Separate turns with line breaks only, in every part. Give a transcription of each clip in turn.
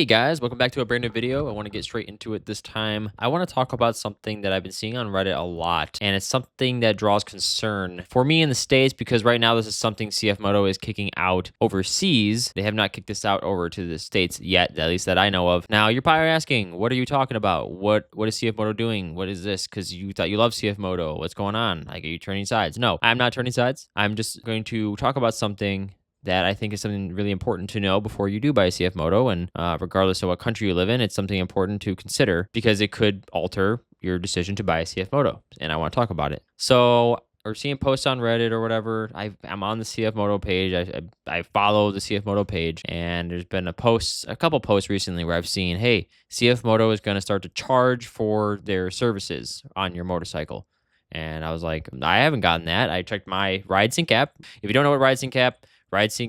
Hey guys, welcome back to a brand new video. I want to get straight into it this time. I want to talk about something that I've been seeing on Reddit a lot, and it's something that draws concern for me in the States because right now this is something CFMOTO is kicking out overseas. They have not kicked this out over to the States yet, at least that I know of. Now, you're probably asking, what are you talking about? What is CFMOTO doing? What is this? Because you thought you loved CFMOTO. What's going on? Like, are you turning sides? No, I'm not turning sides. I'm just going to talk about something that I think is something really important to know before you do buy a CFMOTO. And regardless of what country you live in, it's something important to consider because it could alter your decision to buy a CFMOTO. And I want to talk about it. So, or seeing posts on Reddit or whatever, I'm on the CFMOTO page. I follow the CFMOTO page, and there's been a couple posts recently where I've seen, hey, CFMOTO is going to start to charge for their services on your motorcycle. And I was like, I haven't gotten that. I checked my RideSync app. If you don't know what RideSync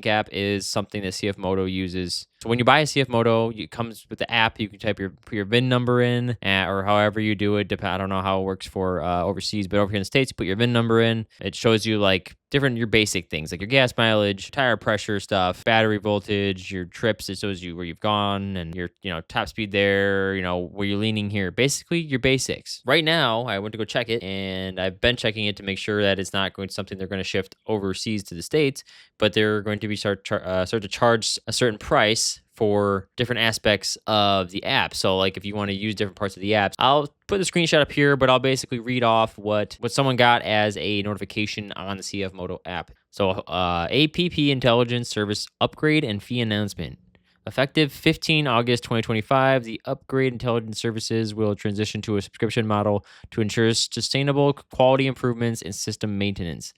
app is something that CFMOTO uses. So when you buy a CFMOTO, it comes with the app. You can put your VIN number in, or however you do it. I don't know how it works for overseas, but over here in the States, you put your VIN number in. It shows you like your basic things, like your gas mileage, tire pressure stuff, battery voltage, your trips. It shows you where you've gone and your top speed there, where you're leaning here. Basically, your basics. Right now, I went to go check it, and I've been checking it to make sure that it's not going to something they're going to shift overseas to the States, but they're going to be start to charge a certain price for different aspects of the app. So like if you want to use different parts of the apps, I'll put the screenshot up here, but I'll basically read off what someone got as a notification on the CFMOTO app. So APP Intelligence Service Upgrade and Fee Announcement. Effective 15 August 2025, the upgrade intelligence services will transition to a subscription model to ensure sustainable quality improvements and system maintenance.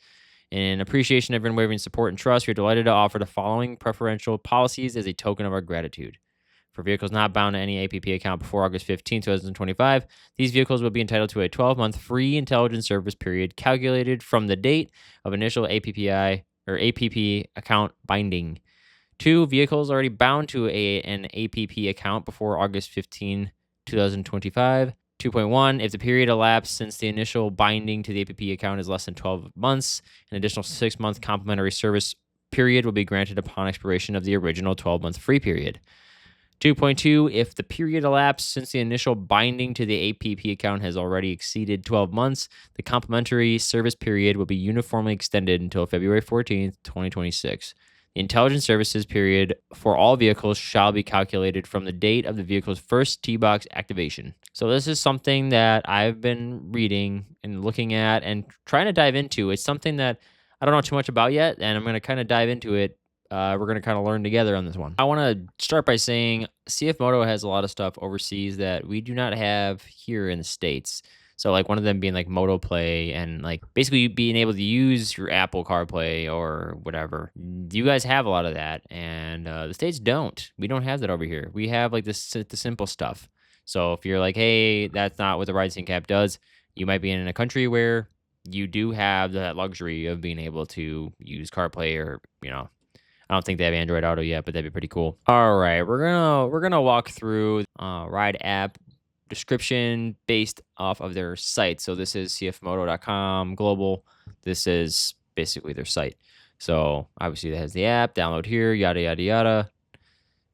In appreciation of your unwavering support and trust, we are delighted to offer the following preferential policies as a token of our gratitude. For vehicles not bound to any APP account before August 15, 2025, these vehicles will be entitled to a 12-month free intelligence service period calculated from the date of initial APP account binding. 2, vehicles already bound to an APP account before August 15, 2025. 2.1, if the period elapsed since the initial binding to the APP account is less than 12 months, an additional 6-month complimentary service period will be granted upon expiration of the original 12-month free period. 2.2, if the period elapsed since the initial binding to the APP account has already exceeded 12 months, the complimentary service period will be uniformly extended until February 14th, 2026. The intelligence services period for all vehicles shall be calculated from the date of the vehicle's first T-Box activation. So this is something that I've been reading and looking at and trying to dive into. It's something that I don't know too much about yet, and I'm going to kind of dive into it. We're going to kind of learn together on this one. I want to start by saying CFMOTO has a lot of stuff overseas that we do not have here in the States. So like one of them being like Moto Play and like basically being able to use your Apple CarPlay or whatever. You guys have a lot of that, and the States don't. We don't have that over here. We have like the simple stuff. So if you're like, hey, that's not what the RideSync app does, you might be in a country where you do have that luxury of being able to use CarPlay or, I don't think they have Android Auto yet, but that'd be pretty cool. All right, we're gonna walk through Ride app description based off of their site. So this is CFMOTO.com global. This is basically their site. So obviously that has the app, download here, yada, yada, yada.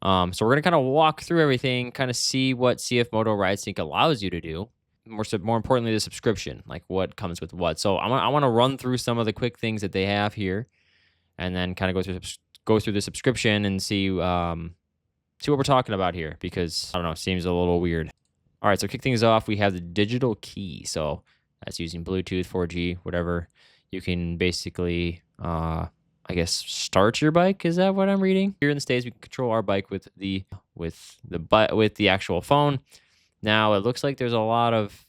So we're going to kind of walk through everything, kind of see what CFMOTO RideSync allows you to do. More importantly, the subscription, like what comes with what. So I want to run through some of the quick things that they have here, and then kind of go through the subscription and see what we're talking about here, because I don't know, it seems a little weird. All right, so kick things off, we have the digital key. So that's using Bluetooth, 4G, whatever. You can basically, I guess, start your bike. Is that what I'm reading? Here in the States, we can control our bike with the actual phone. Now it looks like there's a lot of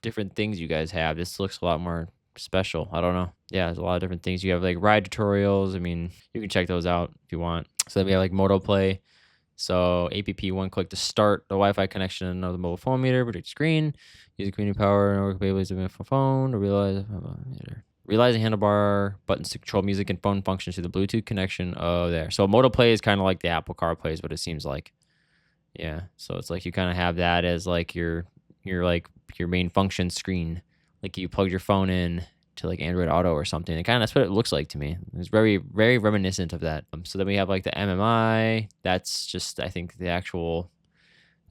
different things you guys have. This looks a lot more special. I don't know. Yeah, there's a lot of different things. You have like ride tutorials. I mean, you can check those out if you want. So then we have like Moto Play. So APP, one click to start the Wi-Fi connection of the mobile phone meter, protect screen, use the community power and capabilities of a phone to realize the handlebar buttons to control music and phone functions through the Bluetooth connection. Oh, there. So Moto Play is kind of like the Apple CarPlay is what it seems like. Yeah. So it's like you kind of have that as like your main function screen. Like you plug your phone in to like Android Auto or something. And kind of that's what it looks like to me. It's very, very reminiscent of that. So then we have like the MMI. That's just, I think, the actual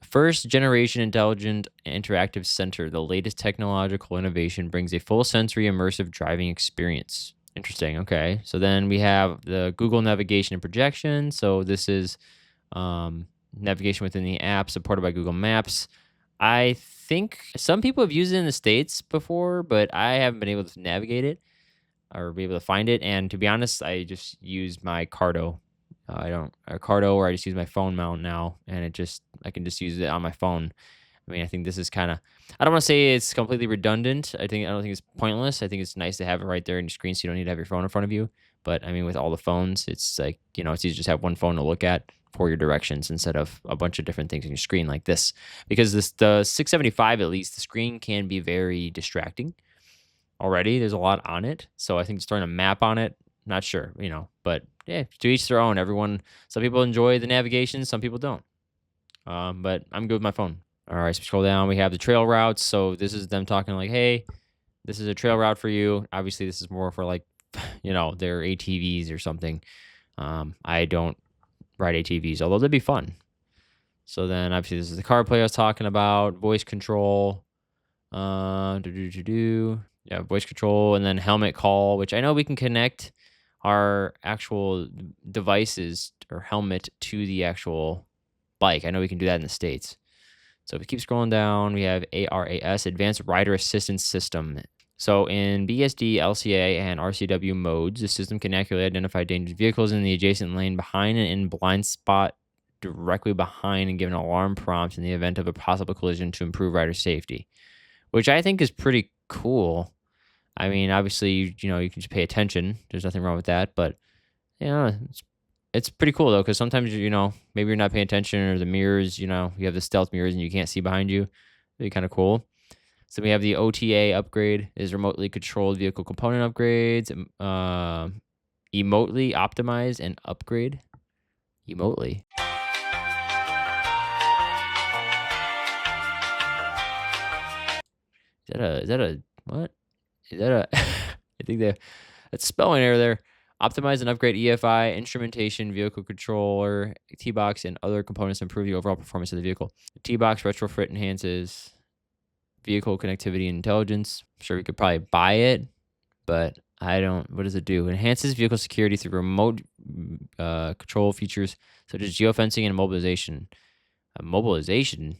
first generation intelligent interactive center. The latest technological innovation brings a full sensory immersive driving experience. Interesting. Okay. So then we have the Google navigation and projection. So this is navigation within the app supported by Google Maps. I think some people have used it in the States before, but I haven't been able to navigate it or be able to find it. And to be honest, I just use my Cardo. I don't or Cardo, or I just use my phone mount now, and I can just use it on my phone. I mean, I think this is kind of. I don't want to say it's completely redundant. I don't think it's pointless. I think it's nice to have it right there in your screen, so you don't need to have your phone in front of you. But I mean, with all the phones, it's like it's easy to just have one phone to look at for your directions instead of a bunch of different things on your screen like this. Because the 675 at least, the screen can be very distracting. Already, there's a lot on it, so I think just throwing a map on it, not sure, but yeah, to each their own. Some people enjoy the navigation, some people don't. But I'm good with my phone. All right, so scroll down. We have the trail routes. So this is them talking like, hey, this is a trail route for you. Obviously, this is more for like, their ATVs or something. I don't ride ATVs, although they'd be fun. So then obviously this is the CarPlay I was talking about, voice control. Yeah, voice control, and then helmet call, which I know we can connect our actual devices or helmet to the actual bike. I know we can do that in the States. So if we keep scrolling down, we have ARAS, Advanced Rider Assistance System. So in BSD, LCA, and RCW modes, the system can accurately identify dangerous vehicles in the adjacent lane behind and in blind spot directly behind and give an alarm prompt in the event of a possible collision to improve rider safety, which I think is pretty cool. I mean, obviously, you can just pay attention. There's nothing wrong with that, but it's pretty cool though, because sometimes maybe you're not paying attention, or the mirrors, you have the stealth mirrors and you can't see behind you. It'd be kind of cool. So we have the OTA upgrade is remotely controlled vehicle component upgrades, remotely optimize and upgrade. Remotely. Is that a what? Is that a I think that's spelling error there. Optimize and upgrade EFI, instrumentation, vehicle controller, T-box, and other components to improve the overall performance of the vehicle. The T-box retrofit enhances vehicle connectivity and intelligence. I'm sure we could probably buy it, but I don't. What does it do? It enhances vehicle security through remote control features such as geofencing and mobilization. Mobilization?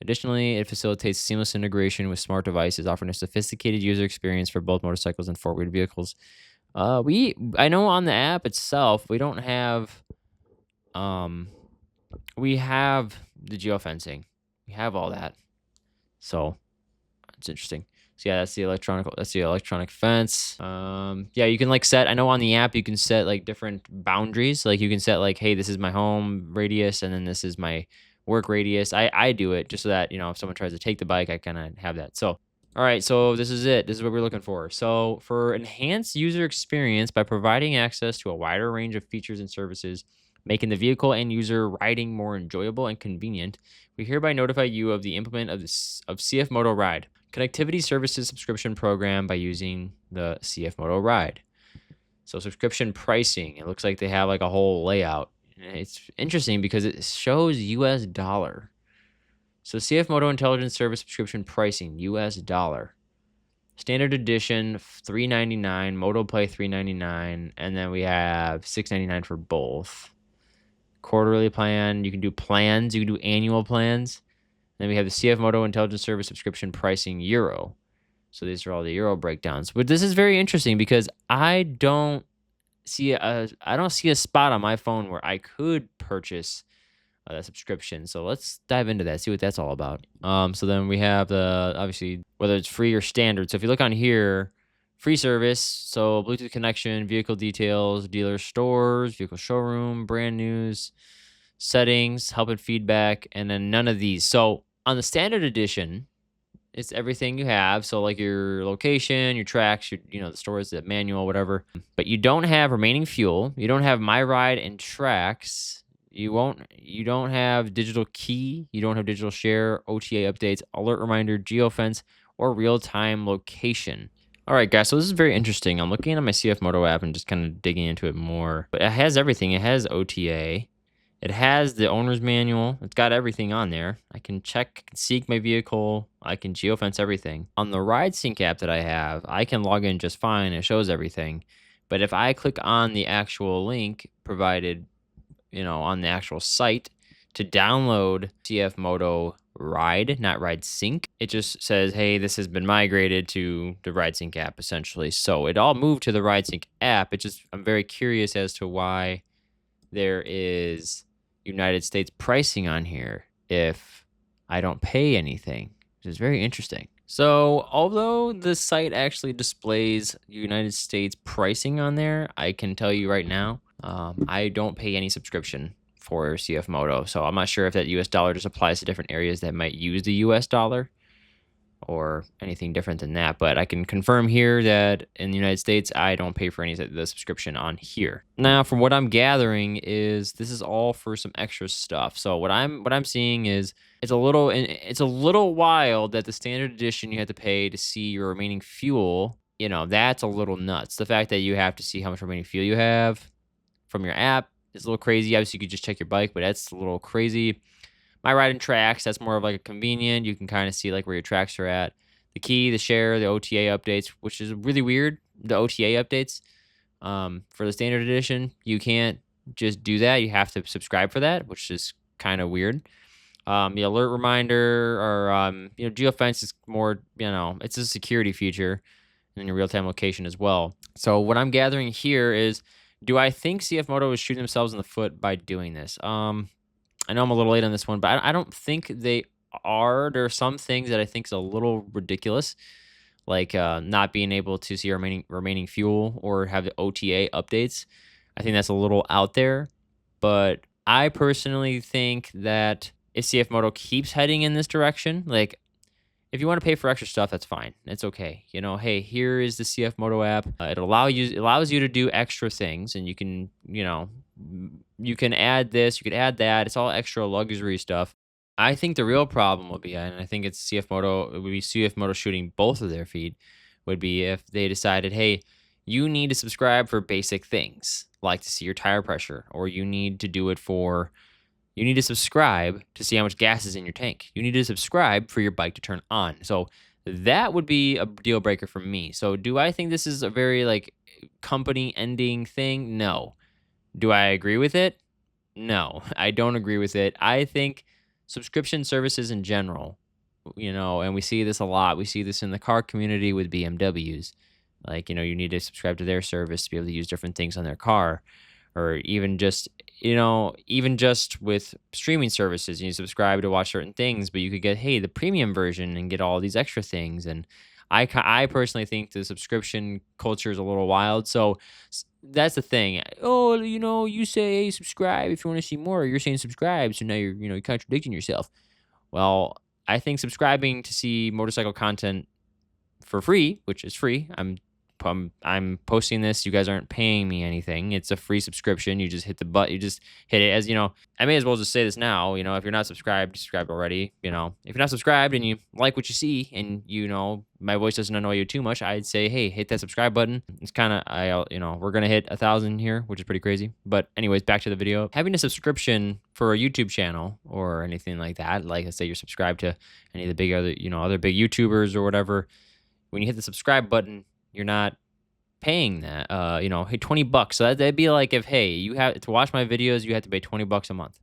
Additionally, it facilitates seamless integration with smart devices, offering a sophisticated user experience for both motorcycles and four-wheeled vehicles. I know on the app itself, we don't have, we have the geofencing. We have all that. So it's interesting. So yeah, that's the electronic fence. Yeah, you can set, I know on the app, you can set like different boundaries. Like you can set like, hey, this is my home radius, and then this is my work radius. I do it just so that, if someone tries to take the bike, I kind of have that. So, all right, so this is it. This is what we're looking for. So for enhanced user experience by providing access to a wider range of features and services, making the vehicle and user riding more enjoyable and convenient, we hereby notify you of the implement of CFMOTO Ride, connectivity services subscription program by using the CFMOTO Ride. So subscription pricing, it looks like they have like a whole layout. It's interesting because it shows US dollar. So CFMOTO Intelligence Service subscription pricing, US dollar. Standard edition, $399. Moto Play, $399. And then we have $699 for both. Quarterly plan, you can do plans. You can do annual plans. Then we have the CFMOTO Intelligence Service subscription pricing, Euro. So these are all the Euro breakdowns. But this is very interesting because I don't see a spot on my phone where I could purchase that subscription. So let's dive into that, see what that's all about. So then we have obviously whether it's free or standard. So if you look on here, free service, so Bluetooth connection, vehicle details, dealer stores, vehicle showroom, brand news, settings, help and feedback, and then none of these. So on the standard edition, it's everything you have. So like your location, your tracks, the stores, the manual, whatever. But you don't have remaining fuel. You don't have my ride and tracks. You don't have digital key. You don't have digital share, OTA updates, alert reminder, geofence, or real-time location. All right, guys. So this is very interesting. I'm looking at my CFMOTO app and just kind of digging into it more. But it has everything. It has OTA. It has the owner's manual. It's got everything on there. I can check, seek my vehicle. I can geofence everything. On the Ride Sync app that I have, I can log in just fine. It shows everything. But if I click on the actual link provided, on the actual site to download CFMOTO Ride, not Ride Sync, it just says, hey, this has been migrated to the Ride Sync app, essentially. So it all moved to the Ride Sync app. I'm very curious as to why there is United States pricing on here if I don't pay anything, which is very interesting. So, although the site actually displays United States pricing on there, I can tell you right now, I don't pay any subscription for CFMOTO. So, I'm not sure if that US dollar just applies to different areas that might use the US dollar or anything different than that. But I can confirm here that in the United States, I don't pay for any of the subscription on here. Now, from what I'm gathering is this is all for some extra stuff. So what I'm seeing is it's a little wild that the standard edition you have to pay to see your remaining fuel. That's a little nuts. The fact that you have to see how much remaining fuel you have from your app is a little crazy. Obviously, you could just check your bike, but that's a little crazy. My ride and tracks, that's more of like a convenient. You can kind of see like where your tracks are at. The key, the share, the OTA updates, which is really weird. The OTA updates for the standard edition, you can't just do that. You have to subscribe for that, which is kind of weird. The alert reminder or geofence is more, it's a security feature and your real-time location as well. So what I'm gathering here is, do I think CFMOTO is shooting themselves in the foot by doing this? I know I'm a little late on this one, but I don't think they are. There are some things that I think is a little ridiculous, like not being able to see remaining fuel or have the OTA updates. I think that's a little out there, but I personally think that if CFMOTO keeps heading in this direction, like if you want to pay for extra stuff, that's fine. It's okay. Hey, here is the CFMOTO app. It allows you to do extra things, and you can add this, you could add that. It's all extra luxury stuff. I think the real problem would be, and I think it would be CFMOTO shooting both of their feet, would be if they decided, hey, you need to subscribe for basic things, like to see your tire pressure, or you need to subscribe to see how much gas is in your tank. You need to subscribe for your bike to turn on. So that would be a deal breaker for me. So do I think this is a very company ending thing? No. Do I agree with it? No, I don't agree with it. I think subscription services in general, and we see this a lot. We see this in the car community with BMWs. You need to subscribe to their service to be able to use different things on their car, or even just with streaming services, you subscribe to watch certain things, but you could get, hey, the premium version and get all these extra things. And I personally think the subscription culture is a little wild. So that's the thing. Oh, you say, hey, subscribe if you want to see more. You're saying subscribe, so now you're contradicting yourself. Well, I think subscribing to see motorcycle content for free, which is free. I'm posting this. You guys aren't paying me anything. It's a free subscription. You just hit the button. You just hit it. As I may as well just say this now. If you're not subscribed, subscribe already. If you're not subscribed and you like what you see, and my voice doesn't annoy you too much, I'd say, hey, hit that subscribe button. It's kind of we're gonna hit 1,000 here, which is pretty crazy. But anyways, back to the video. Having a subscription for a YouTube channel or anything like that, like let's say you're subscribed to any of the big other big YouTubers or whatever. When you hit the subscribe button, you're not paying that, hey, $20. So that'd be like if, hey, you have to watch my videos, you have to pay $20 a month.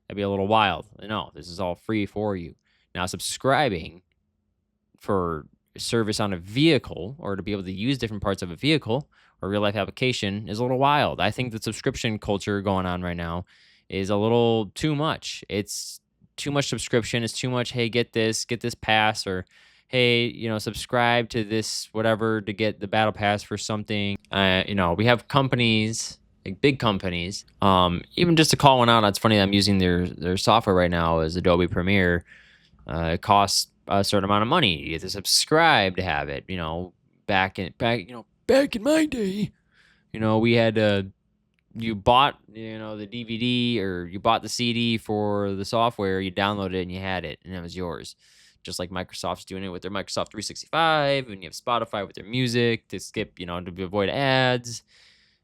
That'd be a little wild. No, this is all free for you. Now, subscribing for service on a vehicle or to be able to use different parts of a vehicle or real life application is a little wild. I think the subscription culture going on right now is a little too much. It's too much subscription. It's too much, hey, get this pass, or hey, subscribe to this whatever to get the battle pass for something. We have companies, like big companies. Even just to call one out, it's funny that I'm using their software right now is Adobe Premiere. It costs a certain amount of money. You have to subscribe to have it. Back in my day, we had you bought the DVD or you bought the CD for the software, you downloaded it and you had it and it was yours. just like Microsoft's doing it with their Microsoft 365, and you have Spotify with their music to skip, to avoid ads.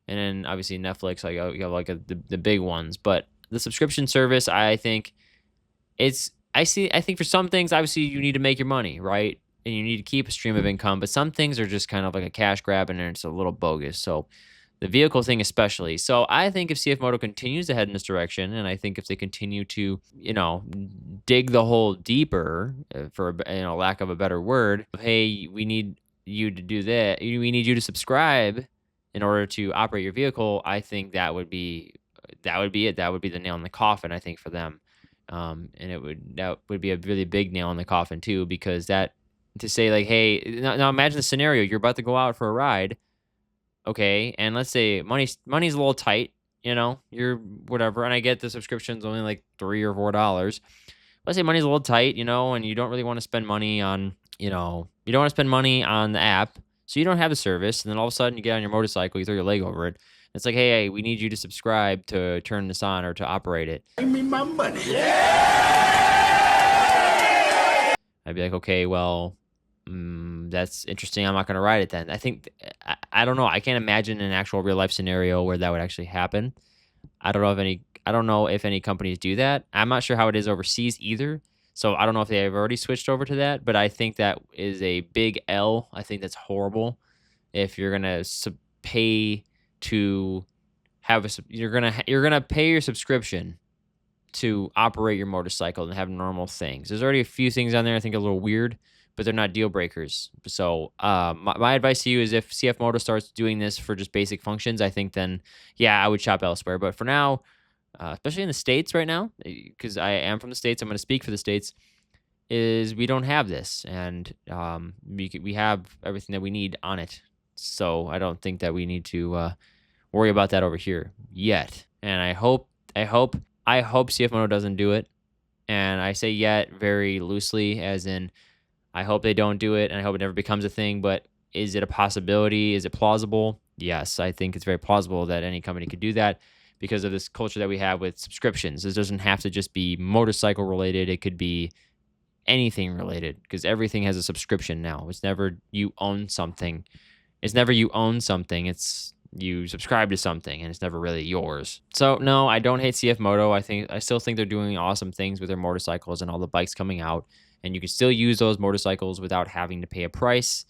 And then obviously Netflix, like you have like the big ones. But the subscription service, I think I think for some things, obviously you need to make your money, right? And you need to keep a stream of income, but some things are just kind of like a cash grab and it's a little bogus. So the vehicle thing especially. So I think if CFMOTO continues to head in this direction, and I think if they continue to, dig the hole deeper, for lack of a better word, hey, we need you to do that. We need you to subscribe in order to operate your vehicle. I think that would be it. That would be the nail in the coffin, I think, for them. And that would be a really big nail in the coffin too, because that to say like, hey, now imagine the scenario: you're about to go out for a ride. Okay, and let's say money's a little tight, you're whatever, and I get the subscription's only like $3 or $4. Let's say money's a little tight, and you don't really want to spend money on, you don't want to spend money on the app, so you don't have the service, and then all of a sudden you get on your motorcycle, you throw your leg over it. It's like, hey, we need you to subscribe to turn this on or to operate it.
Give me my money.
I'd be like, okay, well, that's interesting. I'm not going to ride it then. I think, I don't know. I can't imagine an actual real life scenario where that would actually happen. I don't know if any companies do that. I'm not sure how it is overseas either. So I don't know if they have already switched over to that, but I think that is a big L. I think that's horrible. If you're going to pay to have you're going to pay your subscription to operate your motorcycle and have normal things. There's already a few things on there I think are a little weird, but they're not deal breakers. So my advice to you is if CFMOTO starts doing this for just basic functions, I think then, yeah, I would shop elsewhere. But for now, especially in the States right now, because I am from the States, I'm going to speak for the States, is we don't have this. And we have everything that we need on it. So I don't think that we need to worry about that over here yet. And I hope CFMOTO doesn't do it. And I say yet very loosely, as in, I hope they don't do it, and I hope it never becomes a thing, but is it a possibility? Is it plausible? Yes, I think it's very plausible that any company could do that because of this culture that we have with subscriptions. This doesn't have to just be motorcycle related. It could be anything related because everything has a subscription now. It's never you own something. It's you subscribe to something, and it's never really yours. So no, I don't hate CFMOTO. I still think they're doing awesome things with their motorcycles and all the bikes coming out. And you can still use those motorcycles without having to pay a price,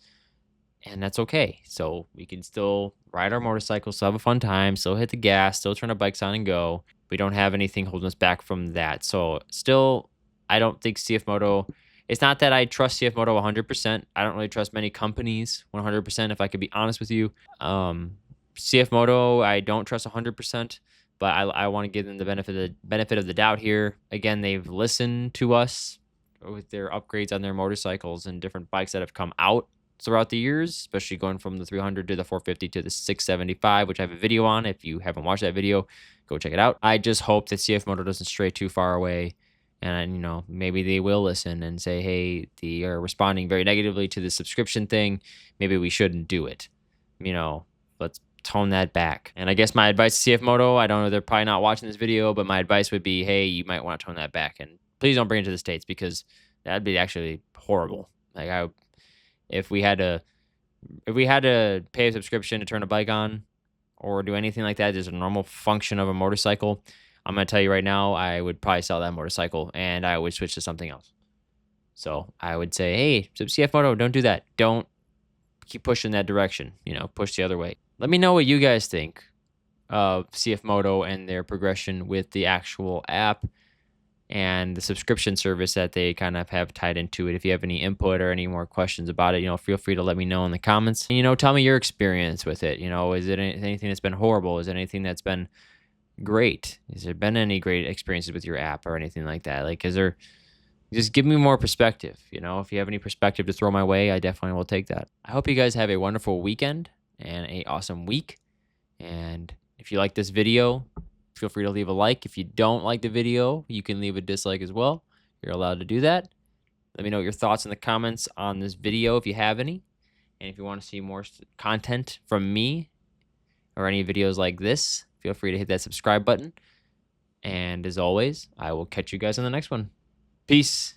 and that's okay. So we can still ride our motorcycles, still have a fun time, still hit the gas, still turn our bikes on and go. We don't have anything holding us back from that. So still, I don't think CFMOTO, it's not that I trust CFMOTO 100%. I don't really trust many companies 100%, if I could be honest with you. CFMOTO, I don't trust 100%. But I want to give them the benefit of the doubt here. Again, they've listened to us with their upgrades on their motorcycles and different bikes that have come out throughout the years, especially going from the 300 to the 450 to the 675, which I have a video on. If you haven't watched that video, go check it out. I just hope that CFMOTO doesn't stray too far away, and maybe they will listen and say, hey, they are responding very negatively to the subscription thing. Maybe we shouldn't do it. Let's tone that back. And I guess my advice to CFMOTO, I don't know, they're probably not watching this video, but my advice would be, hey, you might want to tone that back, and please don't bring it to the States because that'd be actually horrible. Like if we had to pay a subscription to turn a bike on or do anything like that, there's a normal function of a motorcycle. I'm gonna tell you right now, I would probably sell that motorcycle and I would switch to something else. So I would say, hey, CFMOTO, don't do that. Don't keep pushing that direction. Push the other way. Let me know what you guys think of CFMOTO and their progression with the actual app and the subscription service that they kind of have tied into it. If you have any input or any more questions about it, feel free to let me know in the comments. And, tell me your experience with it. Is it anything that's been horrible? Is it anything that's been great? Has there been any great experiences with your app or anything like that? Just give me more perspective. If you have any perspective to throw my way, I definitely will take that. I hope you guys have a wonderful weekend and an awesome week. And if you like this video, feel free to leave a like. If you don't like the video, you can leave a dislike as well. You're allowed to do that. Let me know your thoughts in the comments on this video if you have any. And if you want to see more content from me or any videos like this, feel free to hit that subscribe button. And as always, I will catch you guys on the next one. Peace.